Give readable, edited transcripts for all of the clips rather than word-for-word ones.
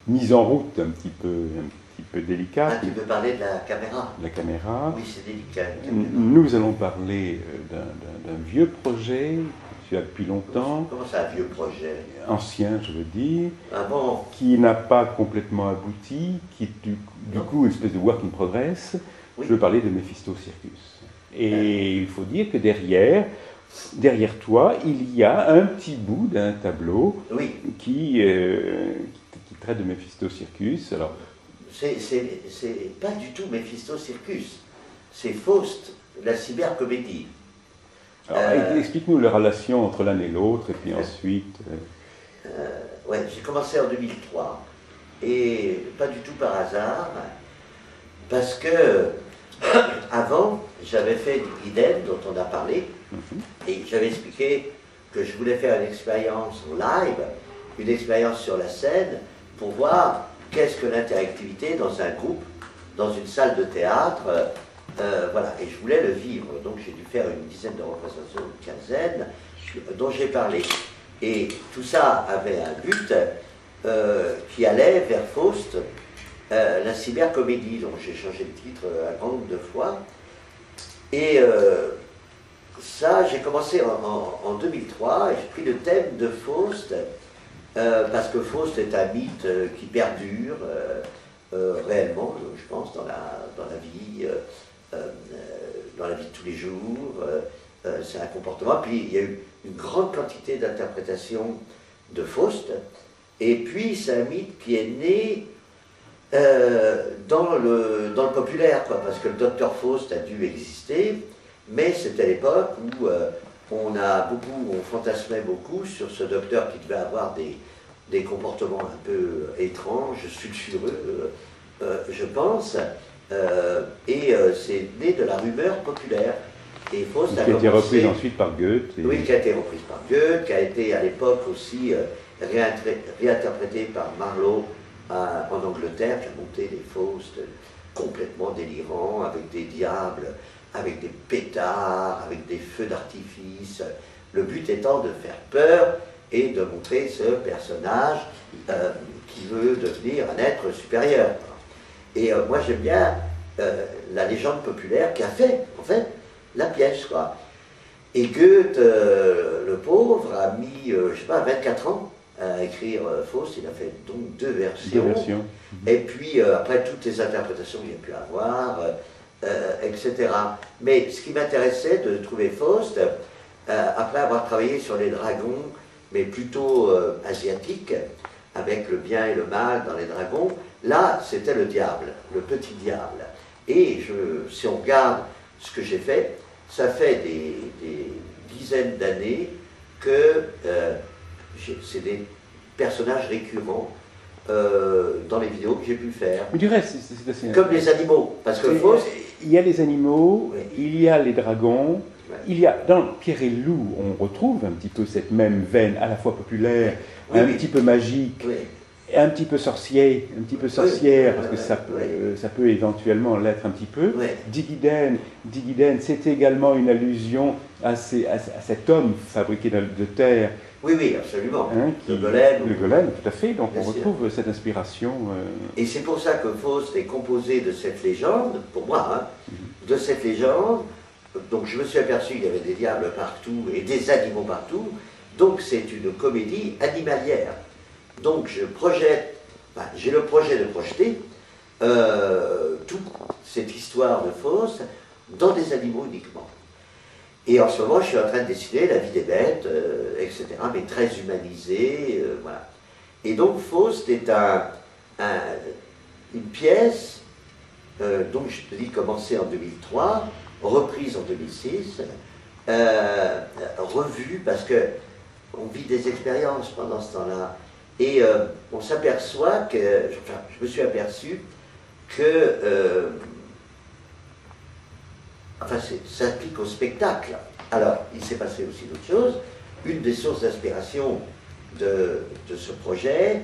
mise en route un petit peu délicate. Ah, tu peux parler de la caméra. La caméra. Oui, c'est délicat. Nous allons parler d'un vieux projet que tu as depuis longtemps. Comment ça, un vieux projet? Ancien, je veux dire. Ah bon? Qui n'a pas complètement abouti, qui est du coup une espèce de work in progress. Oui. Je veux parler de Mephisto Circus. Et il faut dire que derrière toi, il y a un petit bout d'un tableau oui. qui traite de Mephisto Circus. Alors, c'est pas du tout Mephisto Circus, c'est Faust, la cybercomédie. Alors, explique-nous la relation entre l'un et l'autre, et puis ensuite... Ouais, j'ai commencé en 2003, et pas du tout par hasard, parce que avant, j'avais fait Digiden, dont on a parlé, et j'avais expliqué que je voulais faire une expérience en live, une expérience sur la scène, pour voir qu'est-ce que l'interactivité dans un groupe, dans une salle de théâtre, voilà, et je voulais le vivre. Donc j'ai dû faire une dizaine de représentations, une quinzaine, dont j'ai parlé. Et tout ça avait un but qui allait vers Faust, la cybercomédie, dont j'ai changé le titre un grand nombre de fois. Et ça, j'ai commencé en 2003, et j'ai pris le thème de Faust, parce que Faust est un mythe qui perdure réellement, je pense, dans la vie de tous les jours. C'est un comportement. Puis il y a eu une grande quantité d'interprétations de Faust. Et puis c'est un mythe qui est né dans le populaire, quoi, parce que le docteur Faust a dû exister, mais c'était l'époque où on fantasmait beaucoup sur ce docteur qui devait avoir des comportements un peu étranges, sulfureux, je pense, et c'est né de la rumeur populaire. Et Faust qui a été reprise ensuite par Goethe. Oui, qui a été reprise par Goethe, qui a été à l'époque aussi réinterprétée par Marlowe en Angleterre, qui a monté des Faust complètement délirants, avec des diables, avec des pétards, avec des feux d'artifice. Le but étant de faire peur et de montrer ce personnage qui veut devenir un être supérieur. Et moi j'aime bien la légende populaire qui a fait, en fait, la pièce, quoi. Et Goethe, le pauvre, a mis, je sais pas, 24 ans à écrire Faust. Il a fait donc deux versions. Et puis, après, toutes les interprétations qu'il a pu avoir, etc. Mais ce qui m'intéressait de trouver Faust, après avoir travaillé sur les dragons, mais plutôt asiatiques, avec le bien et le mal dans les dragons, là, c'était le diable, le petit diable. Et si on regarde ce que j'ai fait, ça fait des dizaines d'années que c'est des personnages récurrents dans les vidéos que j'ai pu faire. Mais du reste, c'est assez... Comme les animaux, parce que Faust... Il y a les animaux, oui. Il y a les dragons, oui. Il y a, dans Pierre et le Loup, on retrouve un petit peu cette même veine à la fois populaire, oui, un petit peu magique, oui. Un petit peu sorcière, parce que ça peut éventuellement l'être un petit peu. Oui. Digiden, c'est également une allusion à cet homme fabriqué de terre. Oui, oui, absolument. Hein, le golem. Le golem, tout à fait. Donc on retrouve cette inspiration. Et c'est pour ça que Faust est composé de cette légende, pour moi, hein, de cette légende. Donc je me suis aperçu qu'il y avait des diables partout et des animaux partout. Donc c'est une comédie animalière. Donc je projette, j'ai le projet de projeter toute cette histoire de Faust dans des animaux uniquement. Et en ce moment, je suis en train de dessiner la vie des bêtes, etc., mais très humanisée, voilà. Et donc Faust est une pièce, donc je te dis commencée en 2003, reprise en 2006, revue parce que on vit des expériences pendant ce temps-là. Et on s'aperçoit que, je me suis aperçu que, ça s'applique au spectacle. Alors, il s'est passé aussi d'autres choses. Une des sources d'inspiration de ce projet,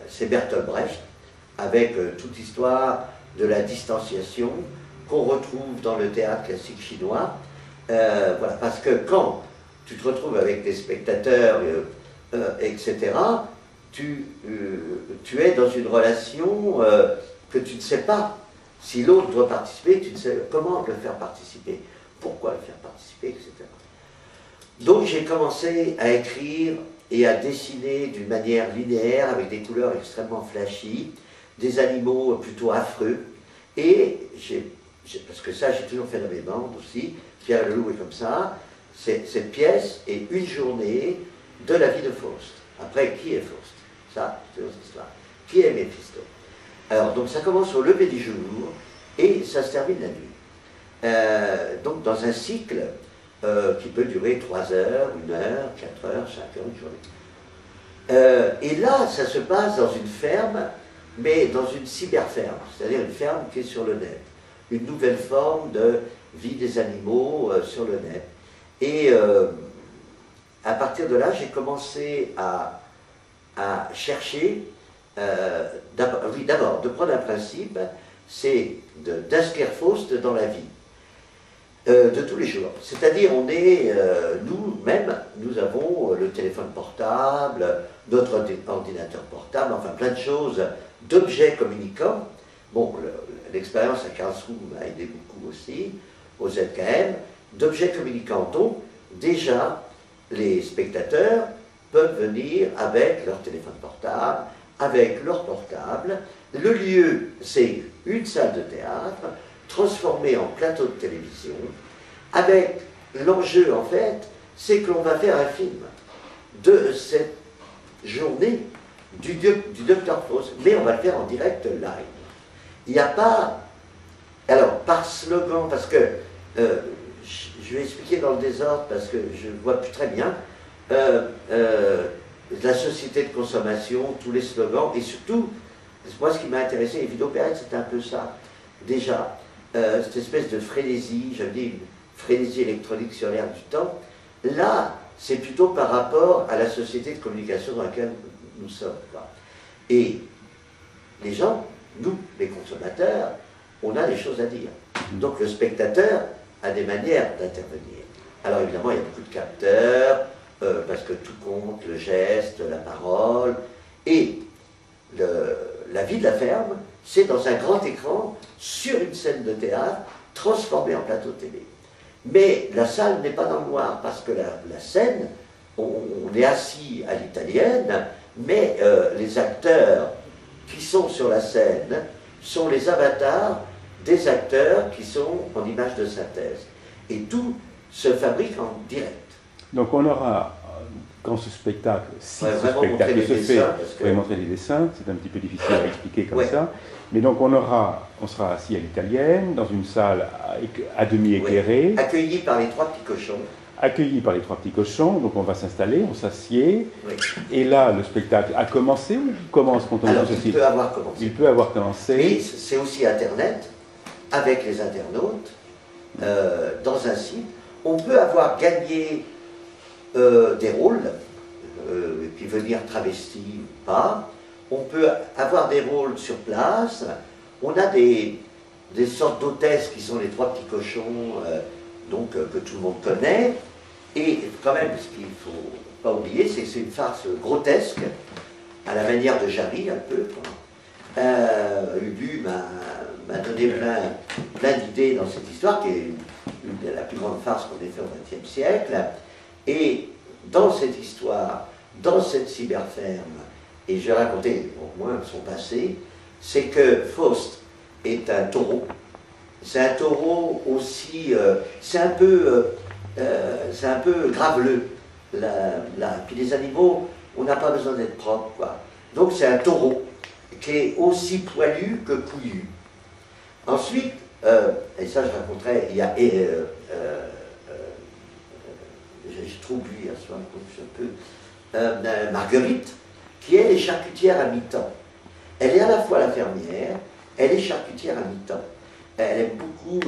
c'est Bertolt Brecht, avec toute l'histoire de la distanciation qu'on retrouve dans le théâtre classique chinois. Voilà, parce que quand tu te retrouves avec des spectateurs, etc., tu es dans une relation que tu ne sais pas. Si l'autre doit participer, tu ne sais comment le faire participer, pourquoi le faire participer, etc. Donc j'ai commencé à écrire et à dessiner d'une manière linéaire, avec des couleurs extrêmement flashy, des animaux plutôt affreux. Et parce que ça, j'ai toujours fait dans mes bandes aussi, Pierre Leloup est comme ça, cette pièce est une journée de la vie de Faust. Après, qui est Faust? Ça, c'est une autre histoire. Qui est Méphisto? Alors, donc ça commence au lever du jour et ça se termine la nuit. Donc dans un cycle qui peut durer 3 heures, 1 heure, 4 heures, 5 heures, une journée. Et là, ça se passe dans une ferme, mais dans une cyberferme, c'est-à-dire une ferme qui est sur le net. Une nouvelle forme de vie des animaux sur le net. Et à partir de là, j'ai commencé à chercher, d'abord, de prendre un principe, c'est d'inscrire Faust dans la vie de tous les jours. C'est-à-dire, on est, nous-mêmes, nous avons le téléphone portable, notre ordinateur portable, enfin plein de choses, d'objets communicants. Bon, l'expérience à Karlsruhe m'a aidé beaucoup aussi, au ZKM, d'objets communicants. Donc, déjà, les spectateurs peuvent venir avec leur téléphone portable, avec leur portable. Le lieu, c'est une salle de théâtre, transformée en plateau de télévision, avec l'enjeu, en fait, c'est que l'on va faire un film de cette journée du Dr Faust, mais on va le faire en direct live. Il n'y a pas... Alors, par slogan, parce que... je vais expliquer dans le désordre, parce que je ne vois plus très bien. La société de consommation, tous les slogans, et surtout, moi ce qui m'a intéressé, les vidéopérettes, c'était un peu ça. Déjà, cette espèce de frénésie, je dis une frénésie électronique sur l'air du temps, là, c'est plutôt par rapport à la société de communication dans laquelle nous sommes. Quoi. Et les gens, nous, les consommateurs, on a des choses à dire. Donc le spectateur a des manières d'intervenir. Alors évidemment, il y a beaucoup de capteurs, parce que tout compte, le geste, la parole, et la vie de la ferme, c'est dans un grand écran, sur une scène de théâtre, transformée en plateau de télé. Mais la salle n'est pas dans le noir, parce que la scène, on est assis à l'italienne, mais les acteurs qui sont sur la scène sont les avatars des acteurs qui sont en image de synthèse. Et tout se fabrique en direct. Donc on aura, quand ce spectacle, si ouais, ce spectacle se fait, vous pouvez montrer les dessins, c'est un petit peu difficile à expliquer comme ça, mais donc on sera assis à l'italienne, dans une salle à demi éclairée. Oui. Accueillis par les 3 petits cochons. Accueillis par les 3 petits cochons, donc on va s'installer, on s'assied, oui. Et là le spectacle a commencé ou commence quand on Alors, il peut avoir commencé. Il peut avoir commencé. Mais c'est aussi Internet, avec les internautes, dans un site. On peut avoir gagné des rôles, et puis venir travesti ou pas. On peut avoir des rôles sur place. On a des sortes d'hôtesses qui sont les 3 petits cochons, donc que tout le monde connaît. Et quand même, ce qu'il ne faut pas oublier, c'est que c'est une farce grotesque, à la manière de Jarry, un peu. Ubu m'a donné plein d'idées dans cette histoire, qui est la plus grande farce qu'on ait fait au XXe siècle. Et dans cette histoire, dans cette cyberferme, et je vais raconter au moins son passé, c'est que Faust est un taureau. C'est un taureau aussi, c'est un peu graveleux. Puis les animaux, on n'a pas besoin d'être propre, quoi. Donc c'est un taureau qui est aussi poilu que couillu. Ensuite, et ça je raconterai, il y a, j'ai trop bu hier soir, un peu, Marguerite, qui elle est charcutière à mi-temps. Elle est à la fois la fermière, elle est charcutière à mi-temps. Elle aime beaucoup,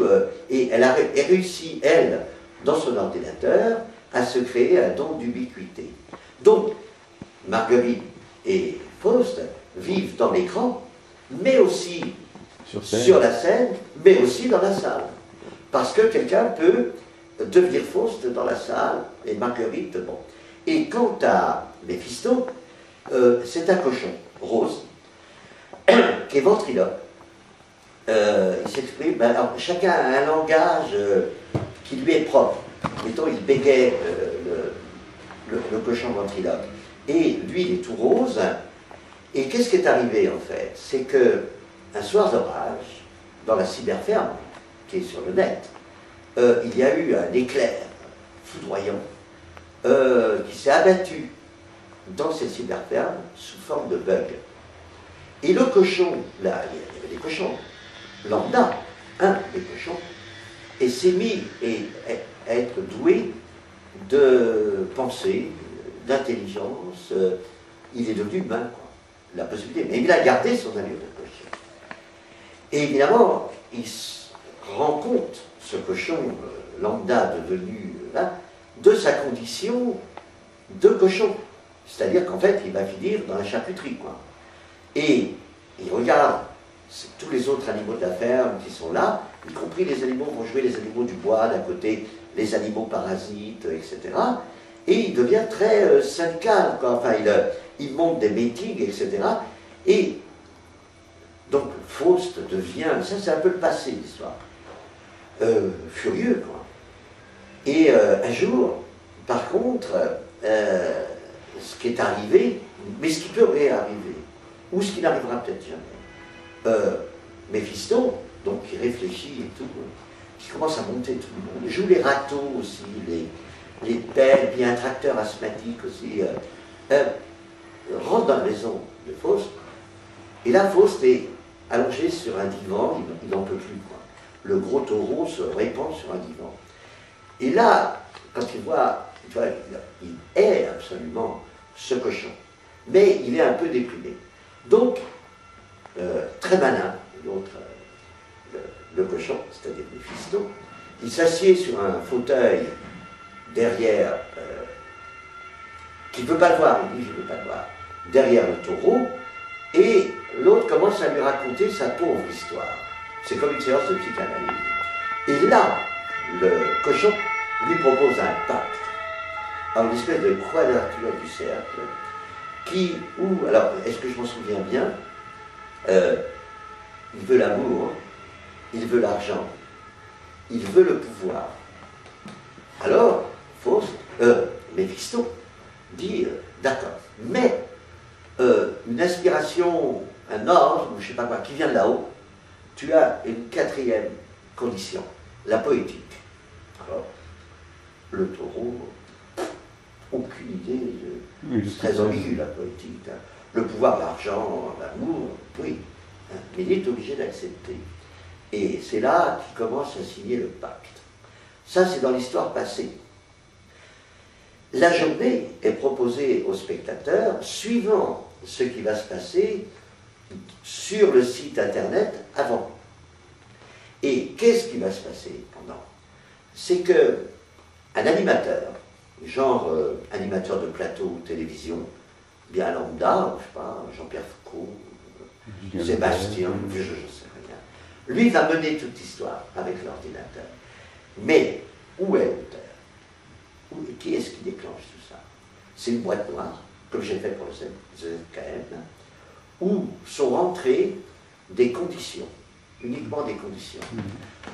et elle a réussi, elle, dans son ordinateur, à se créer un don d'ubiquité. Donc, Marguerite et Faust vivent dans l'écran, mais aussi sur la scène, mais aussi dans la salle. Parce que quelqu'un peut devenir Faust dans la salle, et Marguerite, bon. Et quant à Méphisto, C'est un cochon rose qui est ventriloque. Il s'exprime. Ben, alors, chacun a un langage qui lui est propre. Mettons, il bégaye le cochon ventriloque. Et lui, il est tout rose. Et qu'est-ce qui est arrivé en fait? C'est que un soir d'orage, dans la cyberferme, qui est sur le net, il y a eu un éclair foudroyant qui s'est abattu dans cette cyberferme sous forme de bug. Et le cochon, là, il y avait des cochons, lambda, un des cochons, et s'est mis à être doué de pensée, d'intelligence. Il est devenu humain, quoi, la possibilité. Mais il a gardé son allure de cochon. Et évidemment, il se rend compte, ce cochon lambda devenu là, de sa condition de cochon. C'est-à-dire qu'en fait, il va finir dans la charcuterie, quoi. Et il regarde tous les autres animaux de la ferme qui sont là, y compris les animaux vont jouer les animaux du bois d'à côté, les animaux parasites, etc. Et il devient très syndical, quoi. Enfin, il monte des meetings, etc. Et donc Faust devient, ça c'est un peu le passé l'histoire, furieux, quoi. Et un jour, par contre, ce qui est arrivé, mais ce qui peut réarriver, ou ce qui n'arrivera peut-être jamais, Méphisto, donc qui réfléchit et tout, qui commence à monter tout le monde, joue les râteaux aussi, les pelles, puis un tracteur asthmatique aussi, rentre dans la maison de Faust, et là Faust est allongé sur un divan, il n'en peut plus, quoi. Le gros taureau se répand sur un divan. Et là, quand il voit, il est absolument ce cochon, mais il est un peu déprimé. Donc, très malin, l'autre, le cochon, c'est-à-dire Méphisto, il s'assied sur un fauteuil derrière, qui ne peut pas le voir, il dit je ne veux pas le voir, derrière le taureau, et l'autre commence à lui raconter sa pauvre histoire. C'est comme une séance de psychanalyse. Et là, le cochon lui propose un pacte, une espèce de quadrature du cercle, alors, est-ce que je m'en souviens bien, il veut l'amour, il veut l'argent, il veut le pouvoir. Alors, Méphisto dit, d'accord, mais une inspiration, un ange, ou je ne sais pas quoi, qui vient de là-haut, tu as une quatrième condition, la poétique. Alors, le taureau, aucune idée, c'est très ambigu la poétique. Hein. Le pouvoir, l'argent, l'amour, oui, hein, mais il est obligé d'accepter. Et c'est là qu'il commence à signer le pacte. Ça, c'est dans l'histoire passée. La journée est proposée aux spectateurs suivant ce qui va se passer sur le site internet avant. Et qu'est-ce qui va se passer pendant? C'est que un animateur, genre animateur de plateau ou télévision, bien lambda, je sais pas, Jean-Pierre Foucault, Sébastien, je ne sais rien, lui va mener toute l'histoire avec l'ordinateur. Mais où est l'auteur? Qui est-ce qui déclenche tout ça? C'est une boîte noire, comme j'ai fait pour le ZKM, où sont rentrées des conditions, uniquement des conditions.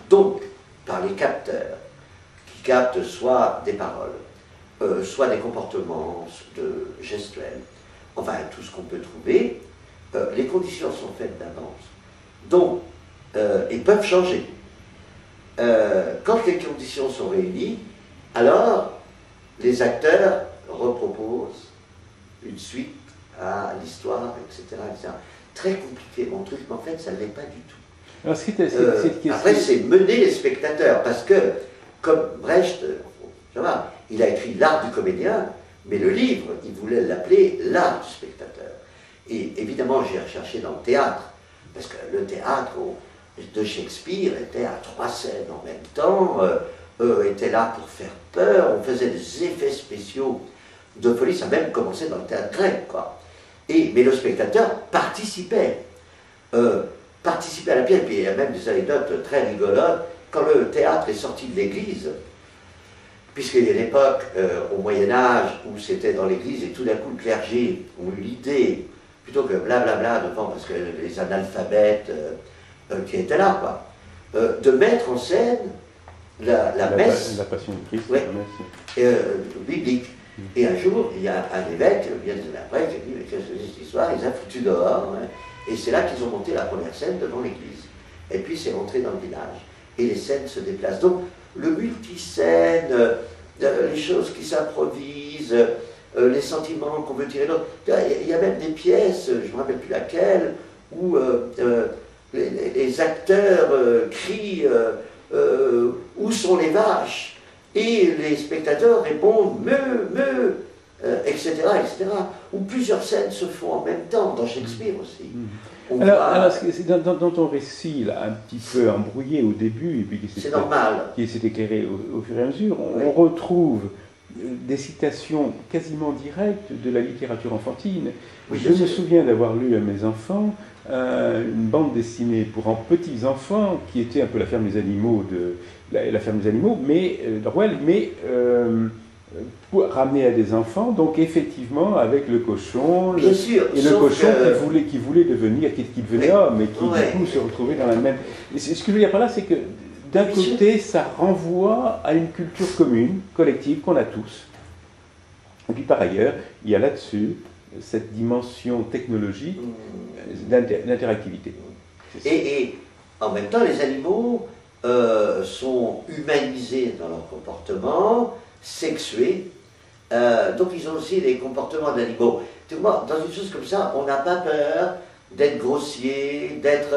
Donc, par les capteurs, qui captent soit des paroles, soit des comportements gestuels, enfin tout ce qu'on peut trouver, les conditions sont faites d'avance. Donc, et peuvent changer. Quand les conditions sont réunies, alors les acteurs reproposent une suite à l'histoire, etc., etc. Très compliqué mon truc, mais en fait ça ne l'est pas du tout. Alors, après c'est mener les spectateurs, parce que comme Brecht, il a écrit l'art du comédien, mais le livre, il voulait l'appeler l'art du spectateur. Et évidemment j'ai recherché dans le théâtre, parce que le théâtre de Shakespeare était à 3 scènes en même temps, était là pour faire peur, on faisait des effets spéciaux de folie, ça a même commencé dans le théâtre grec, quoi. Mais le spectateur participait à la pièce, puis il y a même des anecdotes très rigolotes, quand le théâtre est sorti de l'église, puisqu'il y a une époque, au Moyen-Âge, où c'était dans l'église, et tout d'un coup le clergé ont eu l'idée, plutôt que blablabla devant, parce que les analphabètes qui étaient là, quoi, de mettre en scène la messe. La passion du Christ, ouais, la messe. Biblique. Et un jour, il y a un évêque, bien des années après, qui a dit, mais qu'est-ce que c'est cette histoire? Ils ont foutu dehors. Hein. Et c'est là qu'ils ont monté la première scène devant l'église. Et puis c'est rentré dans le village. Et les scènes se déplacent. Donc, le multiscène, les choses qui s'improvisent, les sentiments qu'on veut tirer d'autre. Il y a même des pièces, je ne me rappelle plus laquelle, où les acteurs crient où sont les vaches? Et les spectateurs répondent me, etc., etc. Où plusieurs scènes se font en même temps, dans Shakespeare aussi. Alors c'est dans ton récit, là, un petit peu embrouillé au début, et puis qui s'est éclairé au fur et à mesure, on retrouve des citations quasiment directes de la littérature enfantine. Oui, je me souviens d'avoir lu à mes enfants une bande dessinée pour petits enfants qui était un peu la ferme des animaux la ferme des animaux, mais d'Orwell, mais ramené à des enfants, donc effectivement avec le cochon, bien sûr, et le cochon qui voulait devenir, qui devenait homme, et qui du coup se retrouvait dans la même. Et ce que je veux dire par là, c'est que d'un côté, ça renvoie à une culture commune, collective, qu'on a tous. Et puis par ailleurs, il y a là-dessus cette dimension technologique d'interactivité. Et en même temps, les animaux sont humanisés dans leur comportement, sexués, donc ils ont aussi des comportements d'animaux. Moi, dans une chose comme ça, on n'a pas peur d'être grossier, d'être...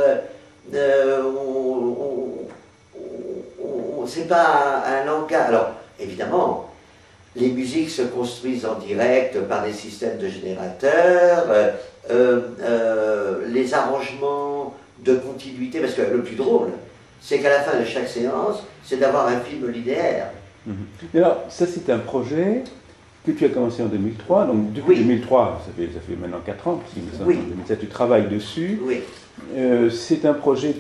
c'est pas un langage... Alors, évidemment, les musiques se construisent en direct par des systèmes de générateurs, les arrangements de continuité, parce que le plus drôle, c'est qu'à la fin de chaque séance, c'est d'avoir un film linéaire. Et alors, ça c'est un projet que tu as commencé en 2003, donc depuis 2003, ça fait maintenant 4 ans, parce que en 2007 tu travailles dessus. Oui. C'est un projet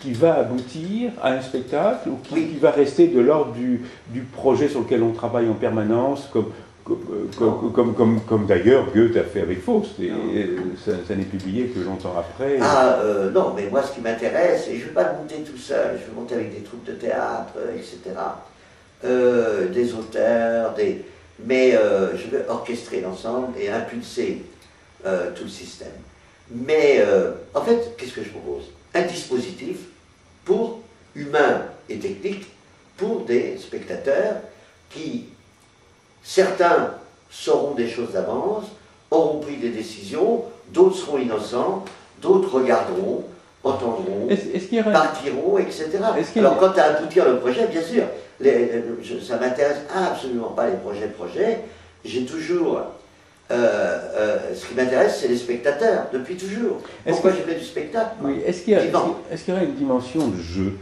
qui va aboutir à un spectacle, ou qui va rester de l'ordre du projet sur lequel on travaille en permanence, comme d'ailleurs Goethe a fait avec Faust, et ça n'est publié que longtemps après. Non, mais moi ce qui m'intéresse, et je ne vais pas le monter tout seul, je vais monter avec des troupes de théâtre, etc., des auteurs, mais je veux orchestrer l'ensemble et impulser tout le système. Mais en fait, qu'est-ce que je propose? Un dispositif pour humain et technique, pour des spectateurs qui, certains sauront des choses d'avance, auront pris des décisions, d'autres seront innocents, d'autres regarderont, entendront, partiront, etc. Alors quand à aboutir le projet, bien sûr, ça ne m'intéresse absolument pas les projets. J'ai toujours... ce qui m'intéresse, c'est les spectateurs, depuis toujours. Pourquoi je fais du spectacle? Oui. Est-ce qu'il y aurait une dimension de jeu?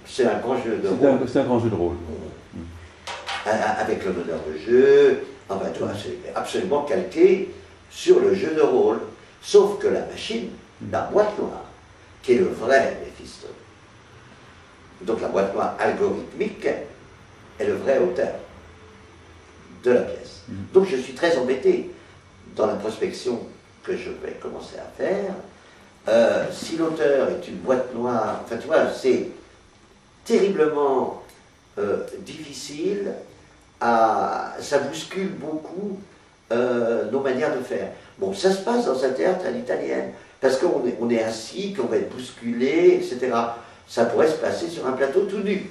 C'est un grand jeu de rôle. C'est un grand jeu de rôle. Avec le meneur de jeu, enfin, tu vois, c'est absolument calqué sur le jeu de rôle. Sauf que la machine, la boîte noire, qui est le vrai Méphisto, donc la boîte noire algorithmique, est le vrai auteur de la pièce. Donc je suis très embêté dans la prospection que je vais commencer à faire. Si l'auteur est une boîte noire, enfin tu vois, c'est terriblement difficile, ça bouscule beaucoup nos manières de faire. Bon, ça se passe dans un théâtre à l'italienne, parce qu'on est assis, qu'on va être bousculé, etc. Ça pourrait se passer sur un plateau tout nu.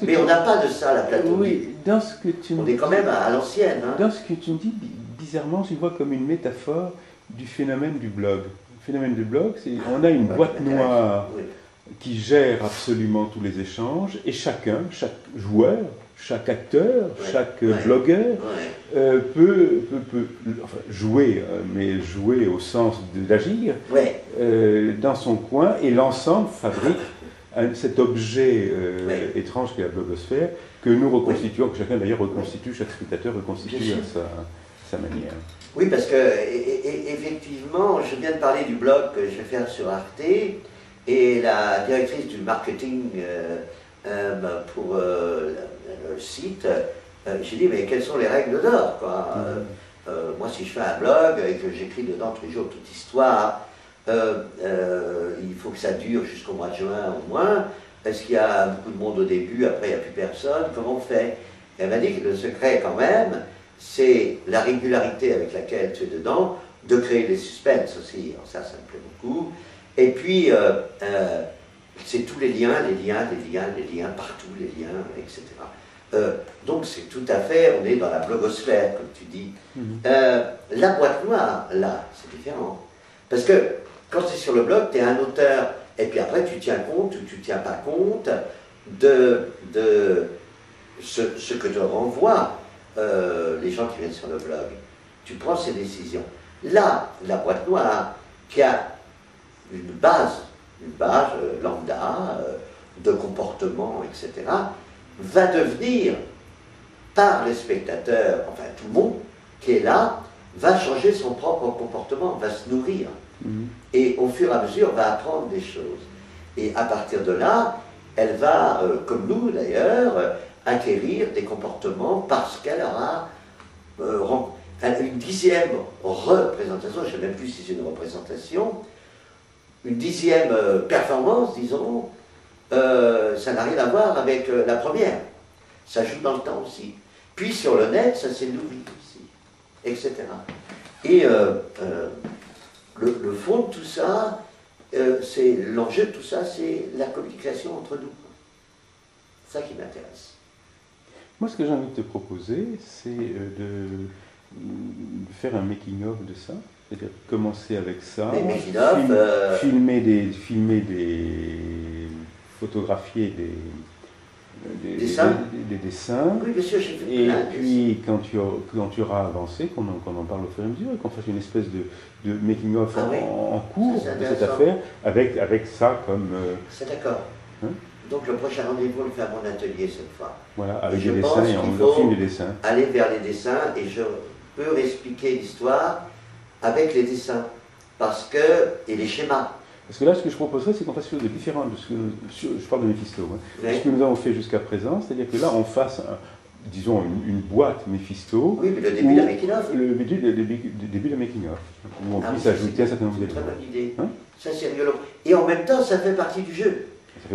Mais on n'a pas de ça, la plateau. Oui, dans ce que tu on est quand même à l'ancienne. Hein. Dans ce que tu me dis, bizarrement, je vois comme une métaphore du phénomène du blog. Le phénomène du blog, c'est on a une boîte noire qui gère absolument tous les échanges, et chaque joueur, chaque acteur, chaque blogueur peut jouer, mais jouer au sens d'agir dans son coin, et l'ensemble fabrique cet objet étrange qu'est la blogosphère, que nous reconstituons, que chacun d'ailleurs reconstitue, chaque spectateur reconstitue à sa manière. Oui, parce que effectivement, je viens de parler du blog que je vais faire sur Arte, et la directrice du marketing pour le site, j'ai dit, mais quelles sont les règles d'or, quoi. Moi, si je fais un blog et que j'écris dedans tous les jours toute histoire, il faut que ça dure jusqu'au mois de juin au moins. Est-ce qu'il y a beaucoup de monde au début, après il n'y a plus personne? Comment on fait? Elle m'a dit que le secret, quand même, c'est la régularité avec laquelle tu es dedans, de créer des suspens aussi. Alors ça me plaît beaucoup. Et puis, c'est tous les liens, partout, les liens, etc. Donc c'est tout à fait, on est dans la blogosphère, comme tu dis. La boîte noire, là, c'est différent. Parce que quand tu es sur le blog, tu es un auteur, et puis après tu tiens compte ou tu ne tiens pas compte de ce que te renvoient les gens qui viennent sur le blog. Tu prends ces décisions. Là, la boîte noire, qui a une base lambda, de comportement, etc., va devenir, par les spectateurs, enfin tout le monde qui est là, va changer son propre comportement, va se nourrir. Et au fur et à mesure, va apprendre des choses. Et à partir de là, elle va, comme nous d'ailleurs, acquérir des comportements parce qu'elle aura une 10e représentation, je ne sais même plus si c'est une représentation, une 10e performance, disons, ça n'a rien à voir avec la première. Ça joue dans le temps aussi. Puis sur le net, ça s'est nourri aussi, etc. Et le fond de tout ça, c'est l'enjeu de tout ça, c'est la communication entre nous. C'est ça qui m'intéresse. Moi, ce que j'ai envie de te proposer, c'est de faire un making-of de ça. C'est-à-dire commencer avec ça, filmer photographier des dessins. Oui, bien sûr, j'ai fait et plein de puis quand tu auras avancé, qu'on en parle au fur et à mesure, et qu'on fasse une espèce de making-of en cours de cette affaire, avec ça comme... C'est d'accord. Hein? Donc le prochain rendez-vous, on le fait à mon atelier cette fois. Voilà, avec des dessins, et on filme des dessins. Aller vers les dessins, et je peux expliquer l'histoire avec les dessins, et les schémas. Parce que là, ce que je proposerais, c'est qu'on fasse quelque chose de différent de ce que je parle de Méphisto. Ce que nous avons fait jusqu'à présent, c'est-à-dire que là, on fasse, disons, une boîte Méphisto. Oui, mais le début de la making-of. Le début de la making-of, où on puisse ajouter un certain nombre d'éléments. C'est une très bonne idée. Ça, c'est rigolo. Et en même temps, ça fait partie du jeu.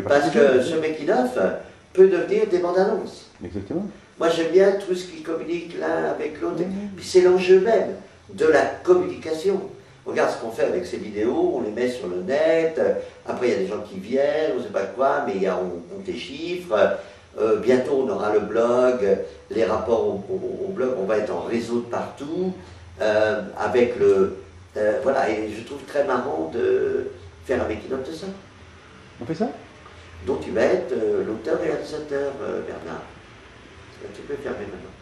Parce que ce making-of peut devenir des bandes annonces. Exactement. Moi, j'aime bien tout ce qui communique l'un avec l'autre. Puis c'est l'enjeu même de la communication. Regarde ce qu'on fait avec ces vidéos, on les met sur le net, après il y a des gens qui viennent, on ne sait pas quoi, mais on déchiffre. Bientôt on aura le blog, les rapports au blog, on va être en réseau de partout, avec voilà, et je trouve très marrant de faire un making-of de ça. On fait ça? Donc tu vas être l'auteur-réalisateur, Bernard. Tu peux fermer maintenant.